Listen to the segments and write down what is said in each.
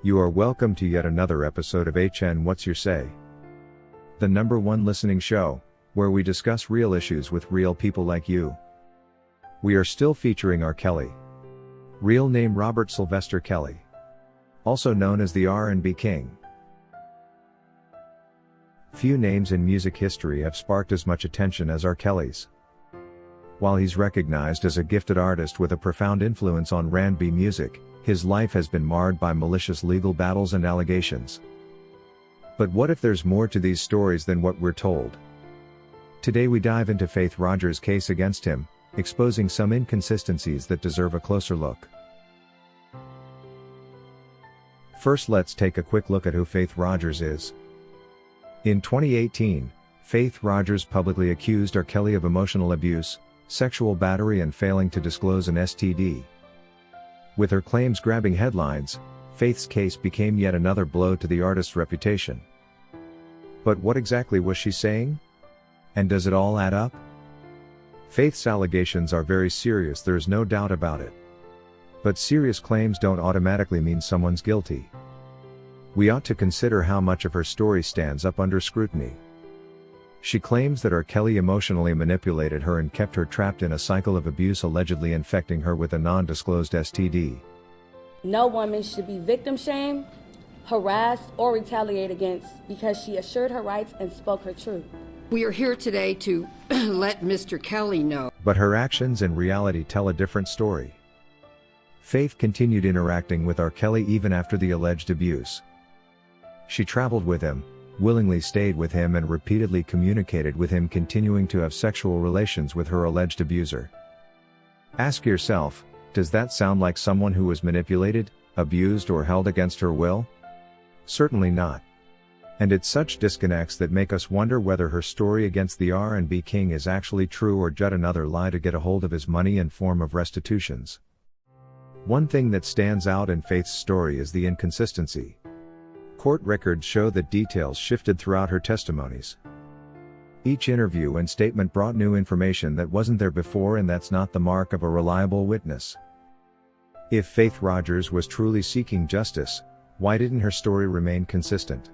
You are welcome to yet another episode of HN What's Your Say? The #1 listening show, where we discuss real issues with real people like you. We are still featuring R. Kelly. Real name Robert Sylvester Kelly. Also known as the R&B King. Few names in music history have sparked as much attention as R. Kelly's. While he's recognized as a gifted artist with a profound influence on R&B music, his life has been marred by malicious legal battles and allegations. But what if there's more to these stories than what we're told? Today we dive into Faith Rogers' case against him, exposing some inconsistencies that deserve a closer look. First, let's take a quick look at who Faith Rogers is. In 2018, Faith Rogers publicly accused R. Kelly of emotional abuse, sexual battery and failing to disclose an STD. With her claims grabbing headlines, Faith's case became yet another blow to the artist's reputation. But what exactly was she saying? And does it all add up? Faith's allegations are very serious, there's no doubt about it. But serious claims don't automatically mean someone's guilty. We ought to consider how much of her story stands up under scrutiny. She claims that R. Kelly emotionally manipulated her and kept her trapped in a cycle of abuse, allegedly infecting her with a non-disclosed STD. No woman should be victim shamed, harassed, or retaliated against because she assured her rights and spoke her truth. We are here today to let Mr. Kelly know. But her actions in reality tell a different story. Faith continued interacting with R. Kelly even after the alleged abuse. She traveled with him, willingly stayed with him and repeatedly communicated with him, continuing to have sexual relations with her alleged abuser. Ask yourself, does that sound like someone who was manipulated, abused or held against her will? Certainly not. And it's such disconnects that make us wonder whether her story against the R&B King is actually true or just another lie to get a hold of his money in form of restitutions. One thing that stands out in Faith's story is the inconsistency. Court records show that details shifted throughout her testimonies. Each interview and statement brought new information that wasn't there before, and that's not the mark of a reliable witness. If Faith Rogers was truly seeking justice, why didn't her story remain consistent?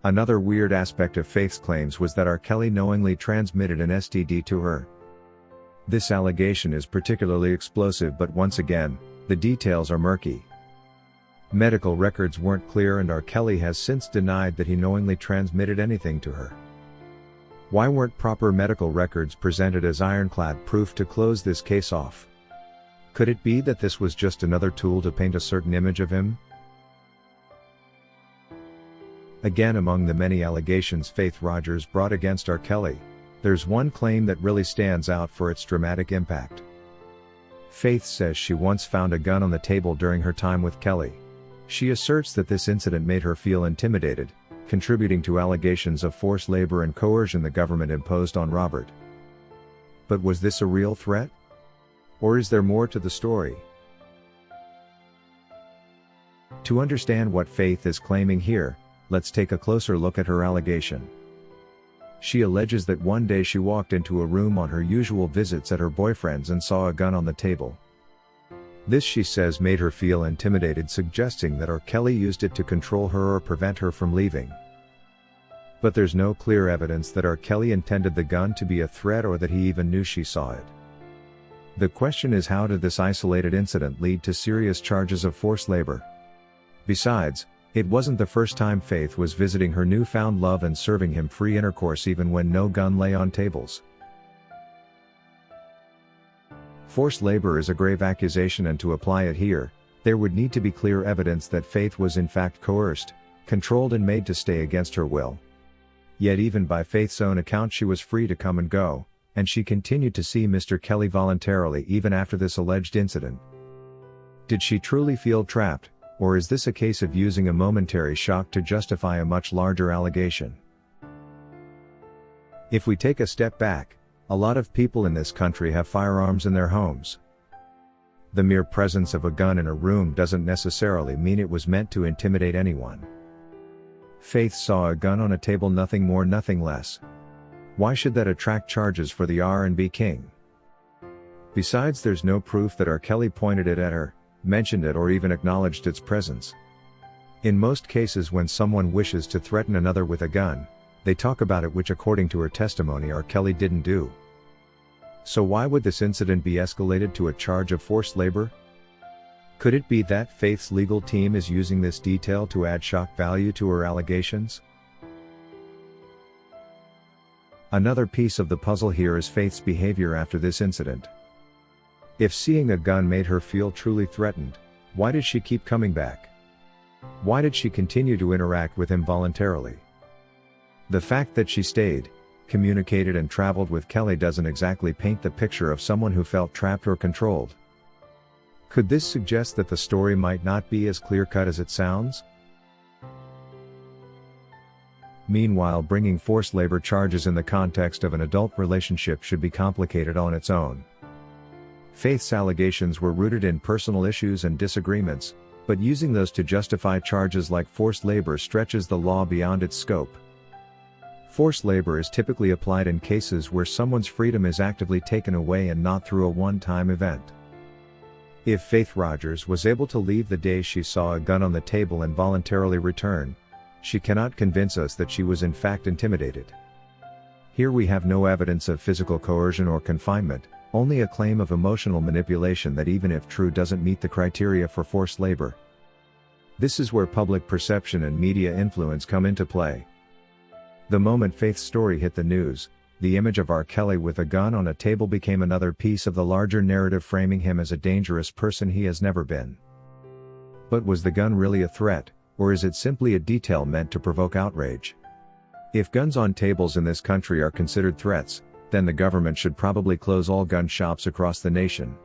Another weird aspect of Faith's claims was that R. Kelly knowingly transmitted an STD to her. This allegation is particularly explosive, but once again, the details are murky. Medical records weren't clear, and R. Kelly has since denied that he knowingly transmitted anything to her. Why weren't proper medical records presented as ironclad proof to close this case off? Could it be that this was just another tool to paint a certain image of him? Again, among the many allegations Faith Rogers brought against R. Kelly, there's one claim that really stands out for its dramatic impact. Faith says she once found a gun on the table during her time with Kelly. She asserts that this incident made her feel intimidated, contributing to allegations of forced labor and coercion the government imposed on Robert. But was this a real threat? Or is there more to the story? To understand what Faith is claiming here, let's take a closer look at her allegation. She alleges that one day she walked into a room on her usual visits at her boyfriend's and saw a gun on the table. This, she says, made her feel intimidated, suggesting that R. Kelly used it to control her or prevent her from leaving. But there's no clear evidence that R. Kelly intended the gun to be a threat or that he even knew she saw it. The question is, how did this isolated incident lead to serious charges of forced labor? Besides, it wasn't the first time Faith was visiting her newfound love and serving him free intercourse even when no gun lay on tables. Forced labor is a grave accusation, and to apply it here, there would need to be clear evidence that Faith was in fact coerced, controlled and made to stay against her will. Yet even by Faith's own account, she was free to come and go, and she continued to see Mr. Kelly voluntarily even after this alleged incident. Did she truly feel trapped, or is this a case of using a momentary shock to justify a much larger allegation? If we take a step back, a lot of people in this country have firearms in their homes. The mere presence of a gun in a room doesn't necessarily mean it was meant to intimidate anyone. Faith saw a gun on a table, nothing more, nothing less. Why should that attract charges for the R&B King? Besides, there's no proof that R. Kelly pointed it at her, mentioned it or even acknowledged its presence. In most cases, when someone wishes to threaten another with a gun, they talk about it, which according to her testimony R. Kelly didn't do. So why would this incident be escalated to a charge of forced labor? Could it be that Faith's legal team is using this detail to add shock value to her allegations? Another piece of the puzzle here is Faith's behavior after this incident. If seeing a gun made her feel truly threatened, why did she keep coming back? Why did she continue to interact with him voluntarily? The fact that she stayed, communicated and traveled with Kelly doesn't exactly paint the picture of someone who felt trapped or controlled. Could this suggest that the story might not be as clear-cut as it sounds? Meanwhile, bringing forced labor charges in the context of an adult relationship should be complicated on its own. Faith's allegations were rooted in personal issues and disagreements, but using those to justify charges like forced labor stretches the law beyond its scope. Forced labor is typically applied in cases where someone's freedom is actively taken away and not through a one-time event. If Faith Rogers was able to leave the day she saw a gun on the table and voluntarily return, she cannot convince us that she was in fact intimidated. Here we have no evidence of physical coercion or confinement, only a claim of emotional manipulation that, even if true, doesn't meet the criteria for forced labor. This is where public perception and media influence come into play. The moment Faith's story hit the news, the image of R. Kelly with a gun on a table became another piece of the larger narrative framing him as a dangerous person he has never been. But was the gun really a threat, or is it simply a detail meant to provoke outrage? If guns on tables in this country are considered threats, then the government should probably close all gun shops across the nation.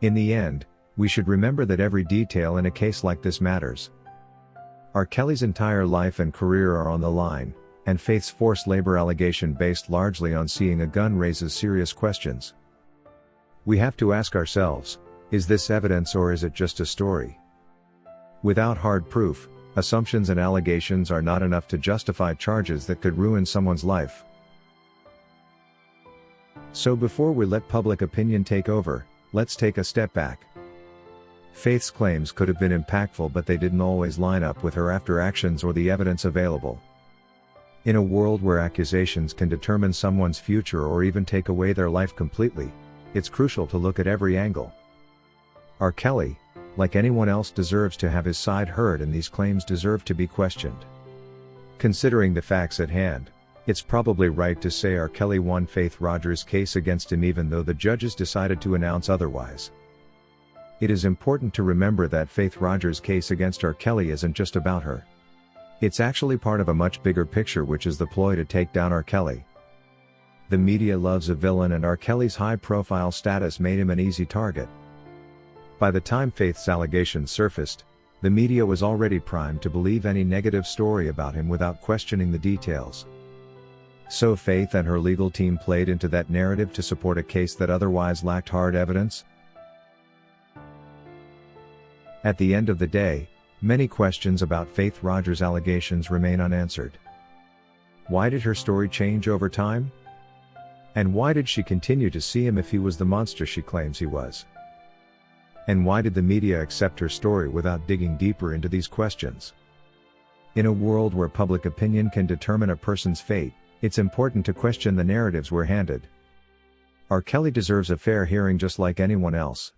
In the end, we should remember that every detail in a case like this matters. R. Kelly's entire life and career are on the line, and Faith's forced labor allegation based largely on seeing a gun raises serious questions. We have to ask ourselves, is this evidence or is it just a story? Without hard proof, assumptions and allegations are not enough to justify charges that could ruin someone's life. So before we let public opinion take over, let's take a step back. Faith's claims could have been impactful, but they didn't always line up with her after actions or the evidence available. In a world where accusations can determine someone's future or even take away their life completely, it's crucial to look at every angle. R. Kelly, like anyone else, deserves to have his side heard, and these claims deserve to be questioned. Considering the facts at hand, it's probably right to say R. Kelly won Faith Rogers' case against him, even though the judges decided to announce otherwise. It is important to remember that Faith Rogers' case against R. Kelly isn't just about her. It's actually part of a much bigger picture, which is the ploy to take down R. Kelly. The media loves a villain, and R. Kelly's high-profile status made him an easy target. By the time Faith's allegations surfaced, the media was already primed to believe any negative story about him without questioning the details. So Faith and her legal team played into that narrative to support a case that otherwise lacked hard evidence. At the end of the day, many questions about Faith Rogers' allegations remain unanswered. Why did her story change over time? And why did she continue to see him if he was the monster she claims he was? And why did the media accept her story without digging deeper into these questions? In a world where public opinion can determine a person's fate, it's important to question the narratives we're handed. R. Kelly deserves a fair hearing just like anyone else.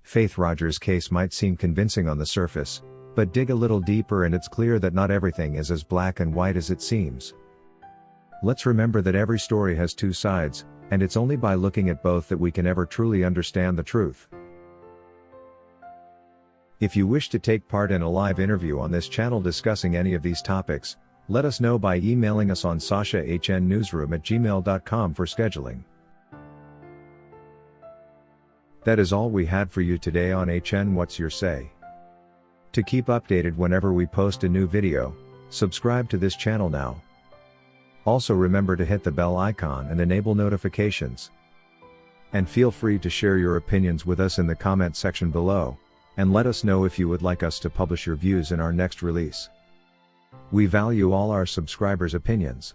Faith Rogers' case might seem convincing on the surface, but dig a little deeper and it's clear that not everything is as black and white as it seems. Let's remember that every story has two sides, and it's only by looking at both that we can ever truly understand the truth. If you wish to take part in a live interview on this channel discussing any of these topics, let us know by emailing us on sashahnnewsroom@gmail.com for scheduling. That is all we had for you today on HN What's Your Say? To keep updated whenever we post a new video, subscribe to this channel now. Also remember to hit the bell icon and enable notifications. And feel free to share your opinions with us in the comment section below, and let us know if you would like us to publish your views in our next release. We value all our subscribers' opinions.